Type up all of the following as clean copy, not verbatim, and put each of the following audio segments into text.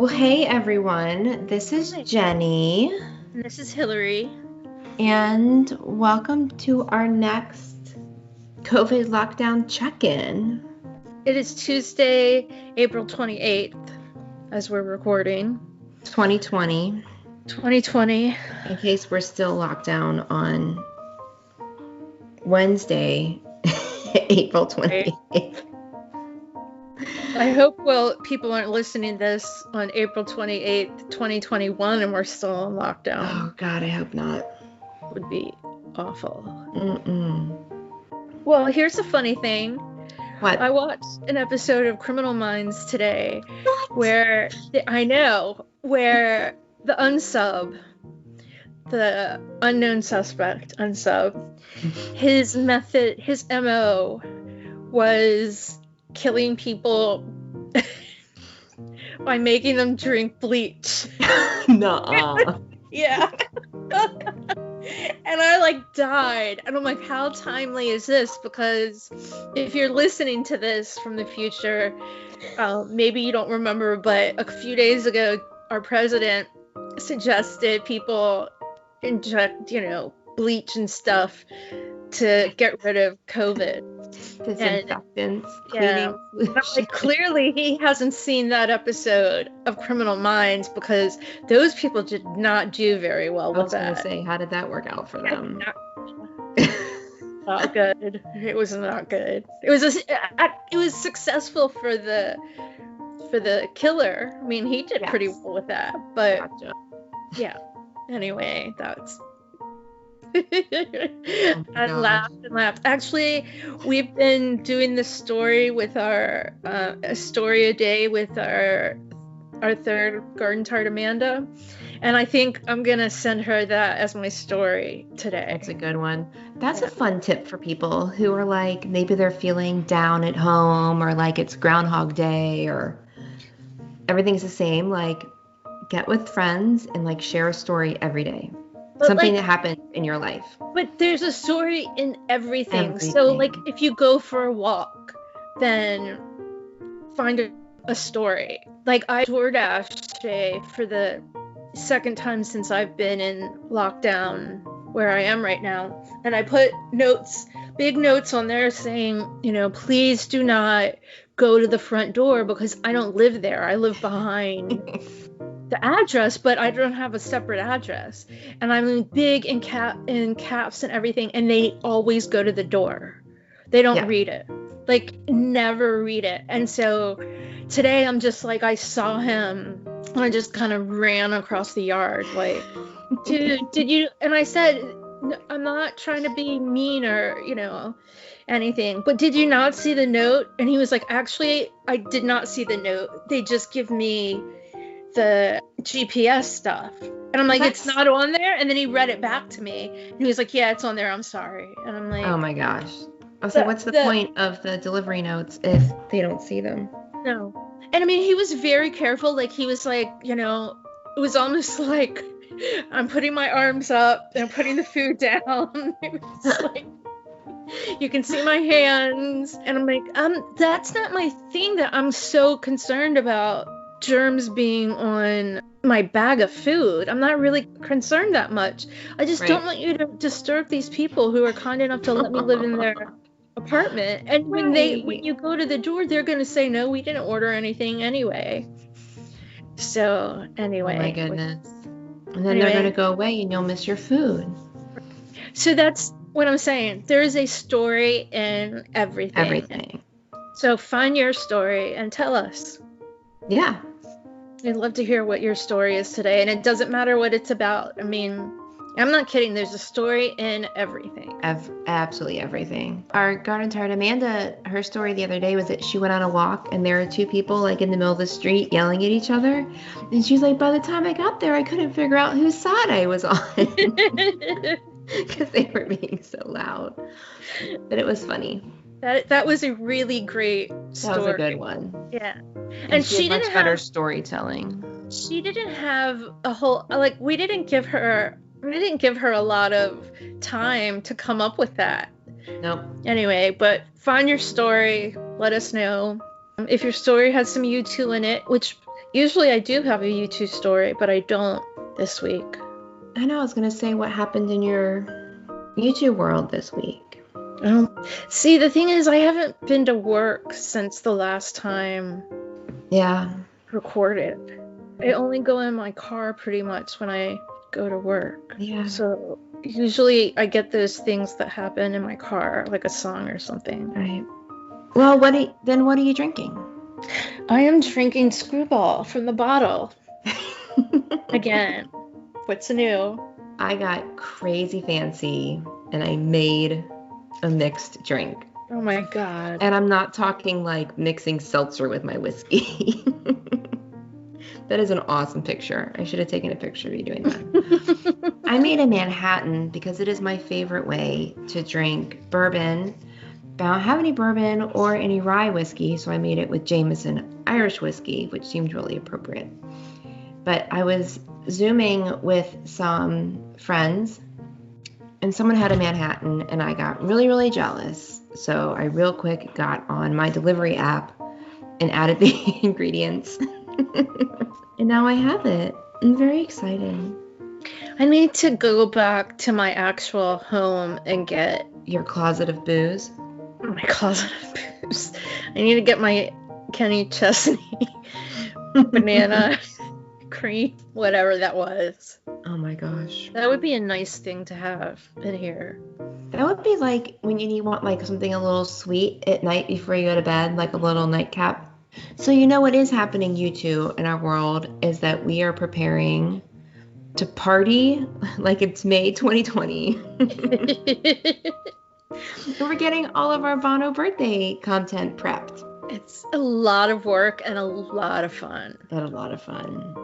Well, hey everyone, this is Hi. Jenny, And this is Hillary. and welcome to our next COVID lockdown check-in. It is Tuesday, April 28th, as we're recording. 2020, 2020. in case we're still locked down on Wednesday, April 28th. I hope, people aren't listening to this on April 28th, 2021, and we're still on lockdown. Oh God, I hope not. It would be awful. Mm-mm. Well, here's a funny thing. What? I watched an episode of Criminal Minds today What? where the unsub, the unknown suspect, his MO was killing people by making them drink bleach. Nuh-uh. Yeah. And I died. And I'm like, how timely is this? Because if you're listening to this from the future, maybe you don't remember, but a few days ago, our president suggested people inject, bleach and stuff to get rid of COVID. Disinfectants, Yeah. cleaning solution. Clearly he hasn't seen that episode of Criminal Minds, because those people did not do very well with that. I was gonna say, how did that work out for them? Not good. It was not good. It was successful for the killer. I mean, he did pretty well with that, but Gotcha. yeah. Anyway, that's Oh I laughed and laughed. Actually, we've been doing this story with our a story a day with our third garden tart, Amanda, and I think I'm gonna send her that as my story today. That's a good one. That's a fun tip for people who are like, maybe they're feeling down at home, or like it's Groundhog Day, or everything's the same. Like, get with friends and like share a story every day. But, something that happened in your life. But there's a story in everything. So like, if you go for a walk, then find a story. Like, I DoorDashed today for the second time since I've been in lockdown where I am right now, and I put big notes on there saying, please do not go to the front door, because I don't live there. I live behind the address, but I don't have a separate address, and I'm in big in caps and everything, and they always go to the door. They don't read it, never read it. And so today I'm just like, I saw him and I just kind of ran across the yard like, dude, did you? And I said, I'm not trying to be mean or anything, but did you not see the note? And he was like, actually, I did not see the note. They just give me the GPS stuff. And I'm like, it's not on there? And then he read it back to me, and he was like, yeah, it's on there, I'm sorry. And I'm like, oh my gosh. I was like, what's the point of the delivery notes if they don't see them? No. And I mean, he was very careful. Like, he was like, it was almost like I'm putting my arms up and I'm putting the food down. It was like, you can see my hands. And I'm like, that's not my thing, that I'm so concerned about germs being on my bag of food. I'm not really concerned that much. I just don't want you to disturb these people who are kind enough to let me live in their apartment. And when you go to the door, they're going to say, no, we didn't order anything anyway. So anyway. Oh my goodness. And then they're going to go away and you'll miss your food. So that's what I'm saying. There is a story in everything. So find your story and tell us. Yeah. I'd love to hear what your story is today. And it doesn't matter what it's about. I mean, I'm not kidding. There's a story in everything. Absolutely everything. Our garden tart, Amanda, her story the other day was that she went on a walk and there were two people like in the middle of the street yelling at each other. And she's like, by the time I got there, I couldn't figure out whose side I was on. Because they were being so loud. But it was funny. That was a really great story. That was a good one. Yeah. And she did much better storytelling. She didn't have a whole, we didn't give her a lot of time to come up with that. Nope. Anyway, but find your story. Let us know. If your story has some U2 in it, which Usually I do have a YouTube story, but I don't this week. I know, I was going to say, what happened in your YouTube world this week? See, the thing is, I haven't been to work since the last time recorded. I only go in my car pretty much when I go to work. Yeah. So usually I get those things that happen in my car, like a song or something. Right. Well, what are you drinking? I am drinking Screwball from the bottle. Again. What's new? I got crazy fancy and I made a mixed drink. Oh my God. And I'm not talking like mixing seltzer with my whiskey. That is an awesome picture. I should have taken a picture of you doing that. I made a Manhattan because it is my favorite way to drink bourbon. I don't have any bourbon or any rye whiskey, so I made it with Jameson Irish whiskey, which seemed really appropriate. But I was Zooming with some friends, and someone had a Manhattan, and I got really, really jealous. So I real quick got on my delivery app and added the ingredients. And now I have it. I'm very excited. I need to go back to my actual home and get your closet of booze. My closet of booze. I need to get my Kenny Chesney banana cream, whatever that was. Oh my gosh. That would be a nice thing to have in here. That would be like when you want like something a little sweet at night before you go to bed, like a little nightcap. So you know what is happening, you two, in our world is that we are preparing to party like it's May 2020. We're getting all of our Bono birthday content prepped. It's a lot of work and a lot of fun. And a lot of fun.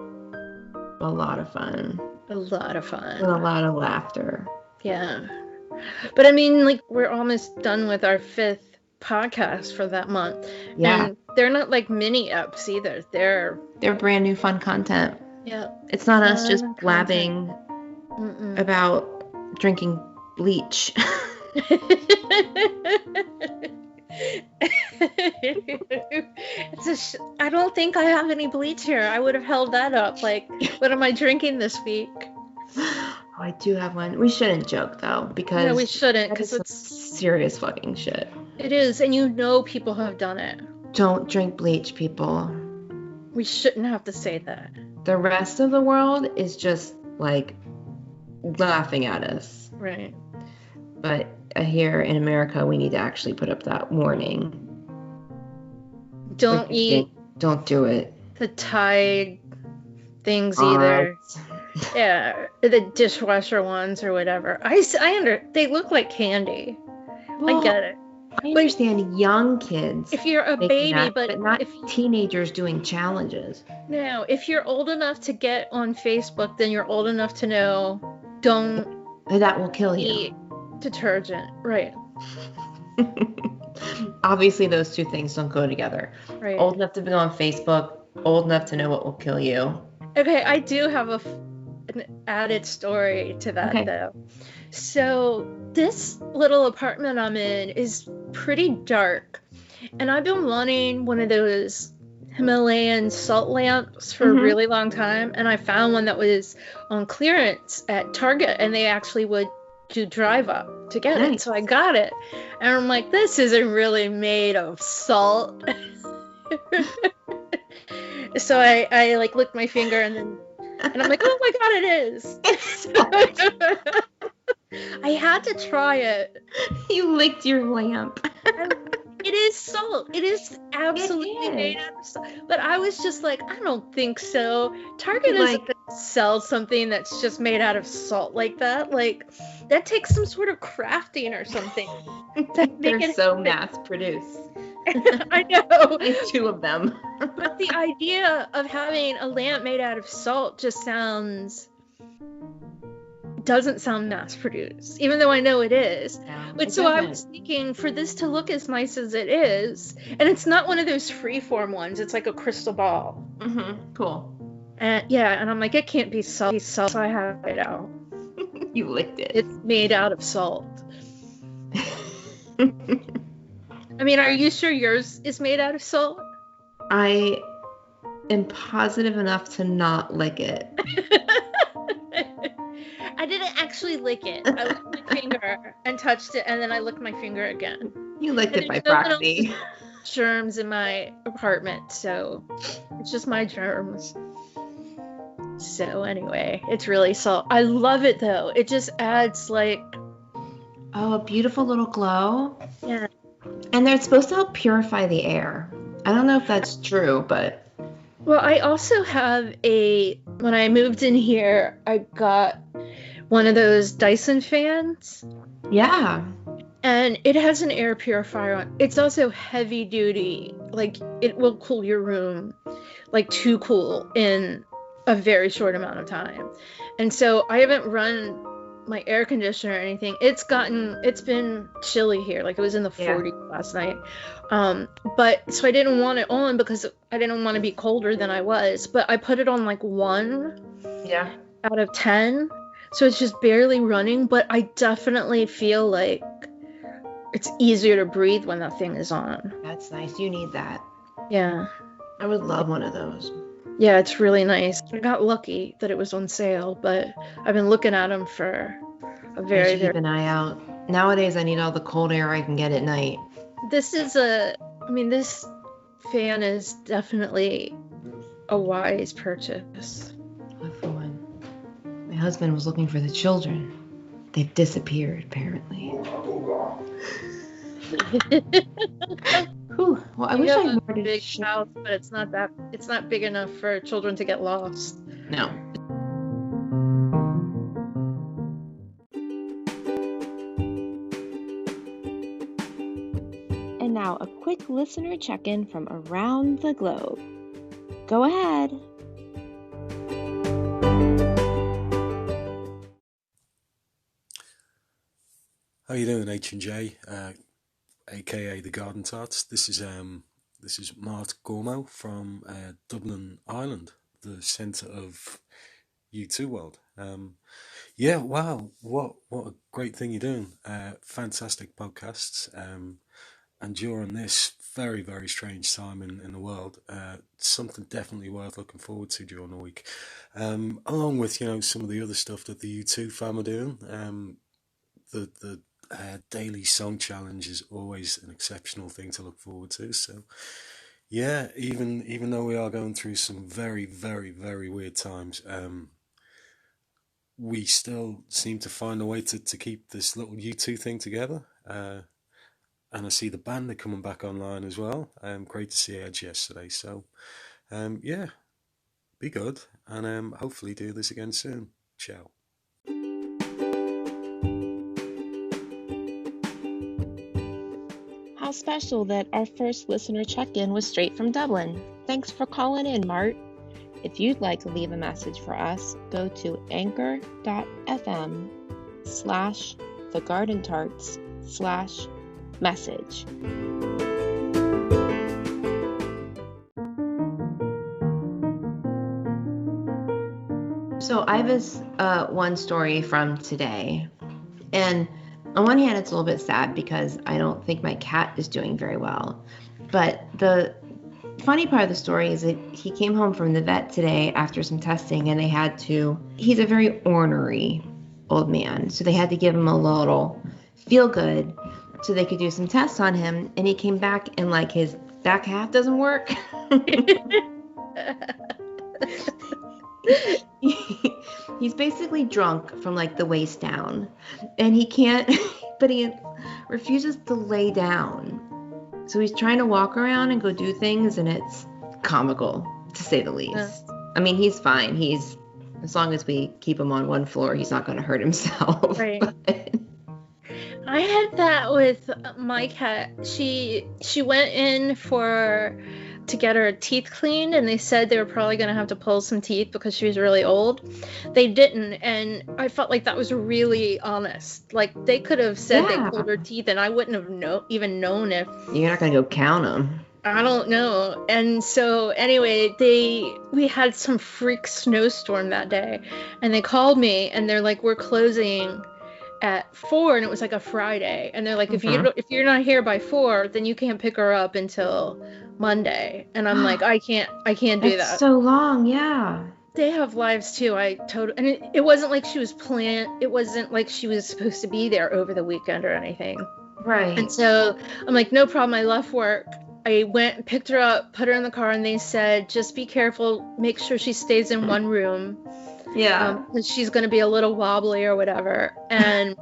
A lot of fun. A lot of fun. And a lot of laughter. Yeah. But I mean, like, we're almost done with our 5th podcast for that month. Yeah. And they're not like mini ups either. They're brand new fun content. Yeah. It's not us just blabbing about drinking bleach. I don't think I have any bleach here. I would have held that up. Like, what am I drinking this week? Oh, I do have one. We shouldn't joke though, because no, we shouldn't, because it's serious fucking shit. It is, and you know people have done it. Don't drink bleach, people. We shouldn't have to say that. The rest of the world is just like laughing at us. Right. But here in America, we need to actually put up that warning. Don't eat. Don't do it. The Tide things either. Yeah, the dishwasher ones or whatever. They look like candy. Well, I get it. I understand young kids. If you're a baby, that, but not teenagers doing challenges. No, if you're old enough to get on Facebook, then you're old enough to know that will kill you. Eat detergent, right? Obviously, those two things don't go together. Right. Old enough to be on Facebook, old enough to know what will kill you. Okay, I do have an added story to that, though. So this little apartment I'm in is pretty dark, and I've been wanting one of those Himalayan salt lamps for a really long time, and I found one that was on clearance at Target, and they actually would do drive up to get it. So I got it, and I'm like, this isn't really made of salt. So I like licked my finger, and I'm like, oh my god, it is. I had to try it. You licked your lamp. It is salt. It is absolutely made out of salt. But I was just like, I don't think so. Target isn't going to sell something that's just made out of salt like that. Like, that takes some sort of crafting or something. They're so mass-produced. I know. There's 2 of them. But the idea of having a lamp made out of salt just doesn't sound mass-produced, even though I know it is. Yeah, but so I was thinking, for this to look as nice as it is, and it's not one of those freeform ones, it's like a crystal ball. Cool. And and I'm like, it can't be salt, so I have it out. You licked it. It's made out of salt. I mean, are you sure yours is made out of salt? I am positive enough to not lick it. I didn't actually lick it. I licked my finger and touched it, and then I licked my finger again. You licked it by proxy. Germs in my apartment, so it's just my germs. So anyway, it's really salt. I love it though. It just adds like a beautiful little glow. Yeah. And they're supposed to help purify the air. I don't know if that's true, but well, I also have when I moved in here, I got one of those Dyson fans. Yeah. And it has an air purifier on. It's also heavy duty. Like, it will cool your room, like, too cool in a very short amount of time. And so I haven't run my air conditioner or anything. It's been chilly here. Like, it was in the 40s last night. But so I didn't want it on because I didn't want to be colder than I was. But I put it on like 1 out of 10. So it's just barely running. But I definitely feel like it's easier to breathe when that thing is on. That's nice. You need that. Yeah. I would love one of those. Yeah, it's really nice. I got lucky that it was on sale, but I've been looking at them for a very keep an eye out. Nowadays, I need all the cold air I can get at night. This fan is definitely a wise purchase. For when my husband was looking for the children, they've disappeared, apparently. Whew. Well, I wish I had a big house, but it's not big enough for children to get lost. No. And now a quick listener check-in from around the globe. Go ahead. How you doing, H&J? AKA the Garden Tarts. This is Mart Gormo from Dublin, Ireland, the centre of U2 world. Yeah, wow, what a great thing you're doing. Fantastic podcasts. And during this very, very strange time in the world, something definitely worth looking forward to during the week. Along with, some of the other stuff that the U2 fam are doing. The daily song challenge is always an exceptional thing to look forward to. So, yeah, even though we are going through some very, very, very weird times, we still seem to find a way to keep this little U2 thing together. And I see the band are coming back online as well. Great to see Edge yesterday. So, yeah, be good, and hopefully do this again soon. Ciao. How special that our first listener check-in was straight from Dublin. Thanks for calling in, Mart. If you'd like to leave a message for us, go to anchor.fm/thegardentarts/message. So I have this one story from today, and on one hand, it's a little bit sad because I don't think my cat is doing very well. But the funny part of the story is that he came home from the vet today after some testing, and he's a very ornery old man. So they had to give him a little feel good so they could do some tests on him. And he came back and like his back half doesn't work. He's basically drunk from like the waist down, and he can't, but he refuses to lay down. So he's trying to walk around and go do things, and it's comical to say the least. Yeah. I mean, he's fine. As long as we keep him on one floor, he's not going to hurt himself. Right. I had that with my cat. She went in to get her teeth cleaned, and they said they were probably going to have to pull some teeth because she was really old. They didn't, and I felt like that was really honest. Like, they could have said they pulled her teeth, and I wouldn't have even known if... You're not going to go count them. I don't know. And so, anyway, we had some freak snowstorm that day, and they called me, and they're like, we're closing at 4, and it was like a Friday, and they're like, if you're not here by 4, then you can't pick her up until Monday. And I'm like, I can't do that. That's so long. Yeah. They have lives too. And it wasn't like she was planned. It wasn't like she was supposed to be there over the weekend or anything. Right. And so I'm like, no problem. I left work. I went and picked her up, put her in the car, and they said, just be careful. Make sure she stays in one room. Yeah. Because she's going to be a little wobbly or whatever. And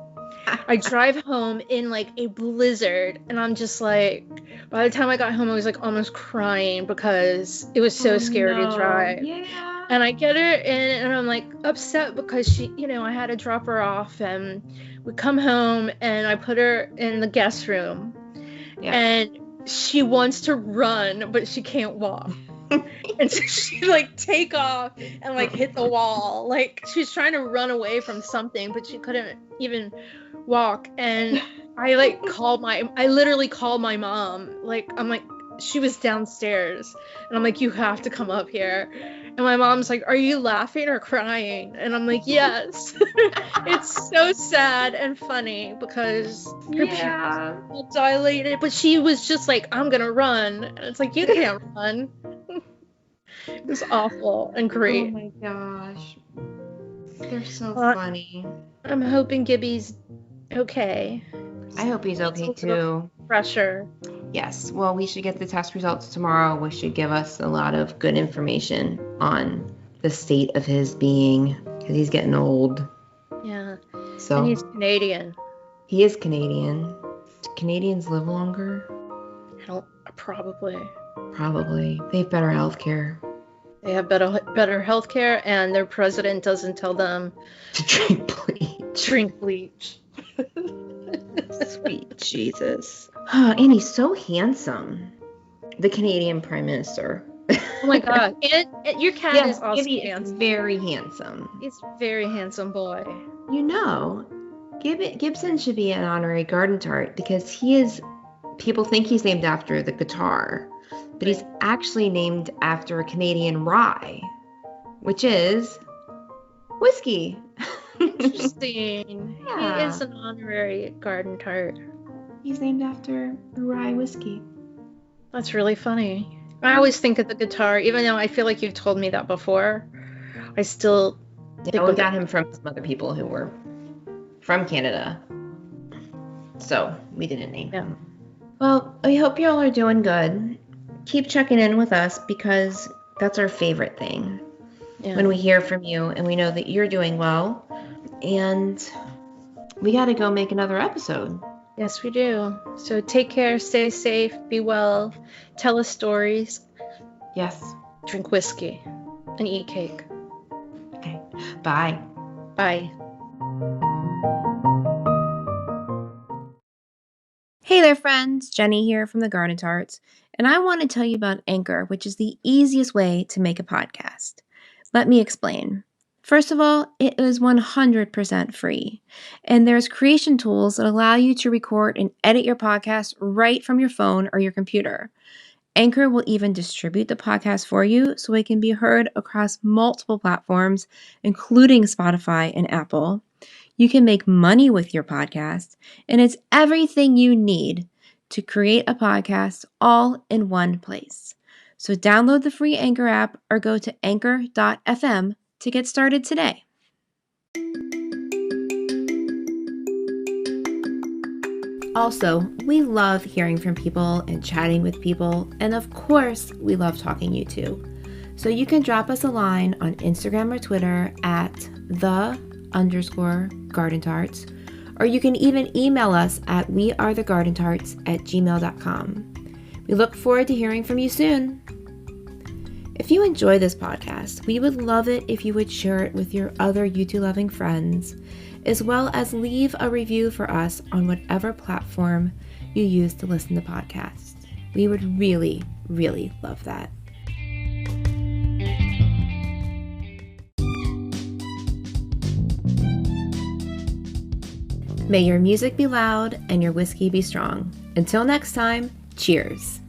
I drive home in like a blizzard, and I'm just like, by the time I got home, I was like almost crying because it was so scary to drive. Yeah. And I get her in, and I'm like upset because she, I had to drop her off, and we come home, and I put her in the guest room, and she wants to run, but she can't walk. And so she like take off and like hit the wall. Like she's trying to run away from something, but she couldn't even walk. And I literally called my mom. Like I'm like, she was downstairs, and I'm like, you have to come up here. And my mom's like, are you laughing or crying? And I'm like, yes. It's so sad and funny because her pupils all dilated, but she was just like, I'm gonna run. And it's like, you can't run. It was awful and great. Oh my gosh. They're so funny. I'm hoping Gibby's okay. I hope he's okay too. Pressure. Yes. Well, we should get the test results tomorrow, which should give us a lot of good information on the state of his being, because he's getting old. Yeah. So. And he's Canadian. He is Canadian. Do Canadians live longer? Probably. Probably. They have better health care. They have better health care, and their president doesn't tell them to drink bleach. Drink bleach. Sweet Jesus. And he's so handsome. The Canadian Prime Minister. Oh my God. And your cat is also handsome. Very handsome. He's a very handsome boy. Gibson should be an honorary garden tart because people think he's named after the guitar, but he's actually named after a Canadian rye, which is whiskey. Interesting. Yeah. He is an honorary garden tart. He's named after rye whiskey. That's really funny. I always think of the guitar, even though I feel like you've told me that before. I still think we got him from some other people who were from Canada, so we didn't name him. Well, I hope y'all are doing good. Keep checking in with us because that's our favorite thing. When we hear from you and we know that you're doing well. And we got to go make another episode. Yes, we do. So take care, stay safe, be well, tell us stories. Yes. Drink whiskey and eat cake. Okay. Bye. Bye. Hey there, friends. Jenny here from the Garden Tarts, and I want to tell you about Anchor, which is the easiest way to make a podcast. Let me explain. First of all, it is 100% free, and there's creation tools that allow you to record and edit your podcast right from your phone or your computer. Anchor will even distribute the podcast for you so it can be heard across multiple platforms, including Spotify and Apple. You can make money with your podcast, and it's everything you need to create a podcast all in one place. So download the free Anchor app or go to anchor.fm to get started today. Also, we love hearing from people and chatting with people, and of course, we love talking YouTube. So you can drop us a line on Instagram or Twitter at _gardentarts, or you can even email us at wearethegardentarts@gmail.com. We look forward to hearing from you soon. If you enjoy this podcast, we would love it if you would share it with your other YouTube-loving friends, as well as leave a review for us on whatever platform you use to listen to podcasts. We would really, really love that. May your music be loud and your whiskey be strong. Until next time, cheers.